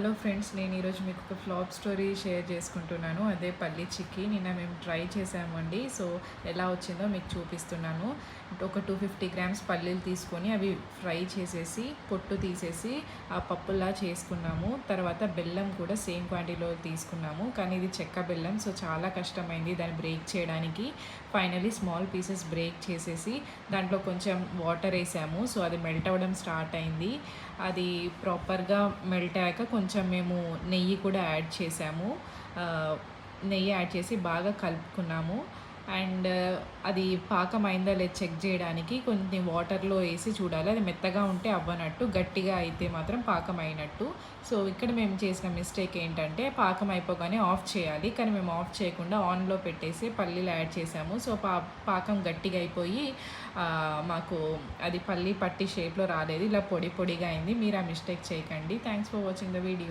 Hello friends, నేను ఈరోజు మీకు ఒక ఫ్లాప్ స్టోరీ షేర్ చేసుకుంటున్నాను. అదే పల్లి చిక్కీ. నిన్న మేము ట్రై చేసామండి. సో ఎలా వచ్చిందో మీకు చూపిస్తున్నాను. ఒక 250 గ్రామ్స్ పల్లీలు తీసుకొని అవి ఫ్రై చేసేసి పొట్టు తీసేసి ఆ పప్పులా చేసుకున్నాము. తర్వాత బెల్లం కూడా సేమ్ క్వాంటిటీలో తీసుకున్నాము. కానీ ఇది చెక్క బెల్లం, సో చాలా కష్టమైంది దాన్ని బ్రేక్ చేయడానికి. ఫైనలీ స్మాల్ పీసెస్ బ్రేక్ చేసేసి దాంట్లో కొంచెం వాటర్ వేసాము. సో అది మెల్ట్ అవ్వడం స్టార్ట్ అయింది. అది ప్రాపర్గా మెల్ట్ అయ్యాక కొంచెం మేము నెయ్యి కూడా యాడ్ చేసాము. నెయ్యి యాడ్ చేసి బాగా కలుపుకున్నాము. అండ్ అది పాకం అయిందా లేదు చెక్ చేయడానికి కొన్ని వాటర్లో వేసి చూడాలి. అది మెత్తగా ఉంటే అవ్వనట్టు, గట్టిగా అయితే మాత్రం పాకం అయినట్టు. సో ఇక్కడ మేము చేసిన మిస్టేక్ ఏంటంటే పాకం అయిపోగానే ఆఫ్ చేయాలి, కానీ మేము ఆఫ్ చేయకుండా ఆన్లో పెట్టేసి పల్లీలు యాడ్ చేసాము. సో పాకం గట్టిగా అయిపోయి మాకు అది పల్లీ పట్టి షేప్లో రాలేదు, ఇలా పొడి పొడిగా అయింది. మీరు ఆ మిస్టేక్ చేయకండి. Thanks for watching the video.